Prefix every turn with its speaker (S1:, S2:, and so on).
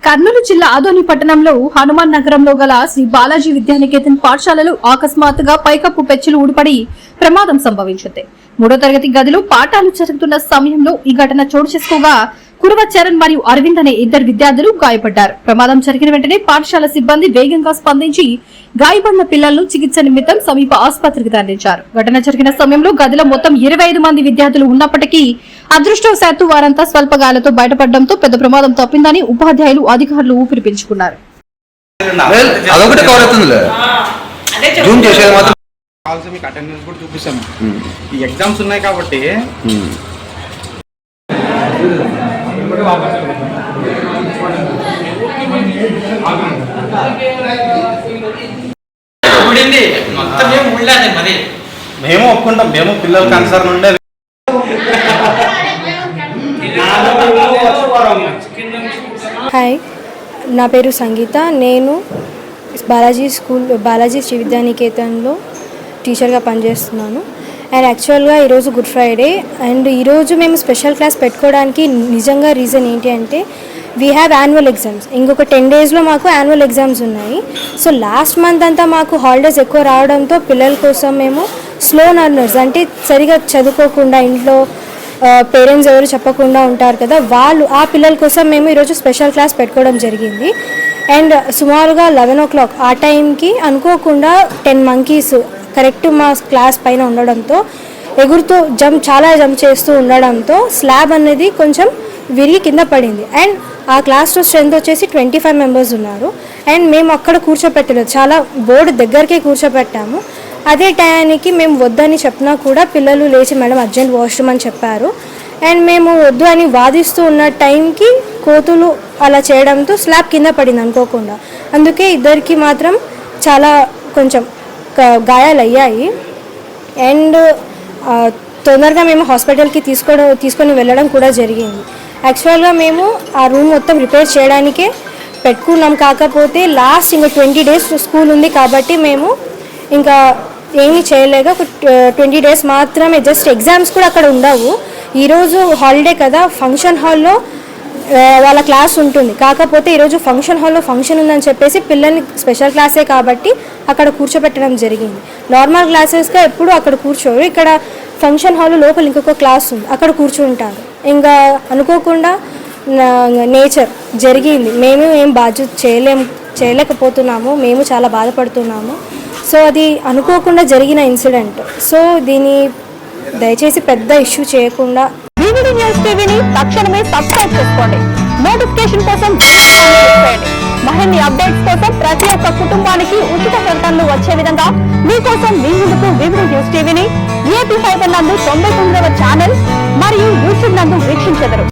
S1: కర్నూలు జిల్లా ఆదోని పట్టణంలో హనుమాన్ నగరంలో గల శ్రీ బాలాజీ విద్యానికేతన్ పాఠశాలలో అకస్మాత్తుగా పైకప్పు పెచ్చులు ఊడిపడి ప్రమాదం సంభవించింది. 3వ తరగతి గదిలో పాఠాలు జరుగుతున్న సమయంలో ఈ ఘటన చోటు చేసుకోగా కురువ చరణ్ మరియు అరవింద్ అనే ఇద్దరు విద్యార్థులు గాయపడ్డారు. ప్రమాదం జరిగిన వెంటనే పాఠశాల సిబ్బంది వేగంగా స్పందించి గాయపడిన పిల్లలను చికిత్స నిమిత్తం సమీప ఆసుపత్రికి తరలించారు. ఘటన జరిగిన సమయంలో గదిలో మొత్తం 25 మంది విద్యార్థులు ఉన్నప్పటికీ అదృష్టవశాత్తు వారంతా స్వల్ప గాయాలతో బయటపడడంతో పెద్ద ప్రమాదం తప్పిందని ఉపాధ్యాయులు, అధికారులు ఊపిరి పీల్చుకున్నారు.
S2: మేము ఒప్పుకుంటాం, మేము పిల్లల కన్సర్న్ ఉండే.
S3: హాయ్, నా పేరు సంగీత. నేను బాలాజీ శ్రీ విద్యానికేతన్లో టీచర్గా పనిచేస్తున్నాను. అండ్ యాక్చువల్గా ఈరోజు గుడ్ ఫ్రైడే అండ్ ఈరోజు మేము స్పెషల్ క్లాస్ పెట్టుకోవడానికి నిజంగా రీజన్ ఏంటి అంటే వీ హ్యావ్ యాన్యువల్ ఎగ్జామ్స్. ఇంకొక 10 డేస్లో మాకు యాన్యువల్ ఎగ్జామ్స్ ఉన్నాయి. సో లాస్ట్ మంత్ అంతా మాకు హాలిడేస్ ఎక్కువ రావడంతో పిల్లల కోసం మేము స్లో లెర్నర్స్ అంటే సరిగా చదువుకోకుండా ఇంట్లో పేరెంట్స్ ఎవరు చెప్పకుండా ఉంటారు కదా, ఆ పిల్లల కోసం మేము ఈరోజు స్పెషల్ క్లాస్ పెట్టుకోవడం జరిగింది. అండ్ సుమారుగా 11 o'clock ఆ టైంకి అనుకోకుండా 10 monkeys కరెక్ట్ మా క్లాస్ పైన ఉండడంతో ఎగురుతూ చాలా జంప్ చేస్తూ ఉండడంతో స్లాబ్ అనేది కొంచెం విరిగి కింద పడింది. అండ్ ఆ క్లాస్లో స్ట్రెంత్ వచ్చేసి 25 members ఉన్నారు. అండ్ మేము అక్కడ కూర్చోపెట్టలేదు, చాలా బోర్డు దగ్గరికే కూర్చోపెట్టాము. అదే టయానికి మేము వద్దని చెప్పినా కూడా పిల్లలు లేచి మేడం అర్జెంట్ వాష్రూమ్ అని చెప్పారు. అండ్ మేము వద్దు అని వాదిస్తూ ఉన్న టైంకి కోతులు అలా చేయడంతో స్లాబ్ కింద పడింది అనుకోకుండా. అందుకే ఇద్దరికి మాత్రం చాలా కొంచెం గాయాలు అయ్యాయి. అండ్ తొందరగా మేము హాస్పిటల్కి తీసుకొని వెళ్ళడం కూడా జరిగింది. యాక్చువల్గా మేము ఆ రూమ్ మొత్తం రిపేర్ చేయడానికే పెట్టుకున్నాం. కాకపోతే లాస్ట్ ఇంకా 20 days స్కూల్ ఉంది కాబట్టి మేము ఇంకా ఏమీ చేయలేక ఒక 20 days మాత్రమే, జస్ట్ ఎగ్జామ్స్ కూడా అక్కడ ఉండవు. ఈరోజు హాలిడే కదా, ఫంక్షన్ హాల్లో వాళ్ళ క్లాస్ ఉంటుంది. కాకపోతే ఈరోజు ఫంక్షన్ హాల్లో ఫంక్షన్ ఉందని చెప్పేసి పిల్లల్ని స్పెషల్ క్లాసే కాబట్టి అక్కడ కూర్చోబెట్టడం జరిగింది. నార్మల్ క్లాసెస్గా ఎప్పుడు అక్కడ కూర్చోరు, ఇక్కడ ఫంక్షన్ హాల్లో లోపల ఇంకొక క్లాస్ ఉంది, అక్కడ కూర్చుంటారు. ఇంకా అనుకోకుండా నేచర్ జరిగింది. మేము ఏం బాధ్యత చేయలేకపోతున్నాము, మేము చాలా బాధపడుతున్నాము. సో అది అనుకోకుండా జరిగిన ఇన్సిడెంట్. సో దీన్ని దయచేసి పెద్ద ఇష్యూ చేయకుండా
S1: వివిడి న్యూస్ టీవీని తక్షణమే సబ్స్క్రైబ్ చేసుకోండి. నోటిఫికేషన్ కోసం మరిన్ని అప్డేట్స్ కోసం ప్రతి ఒక్క కుటుంబానికి ఉచిత ప్రకటనలు వచ్చే విధంగా మీకోసం మీ ముందుకు వివిడి న్యూస్ టీవీని AP5 నందు 99వ ఛానల్ మరియు యూట్యూబ్ నందు వీక్షించెదరు.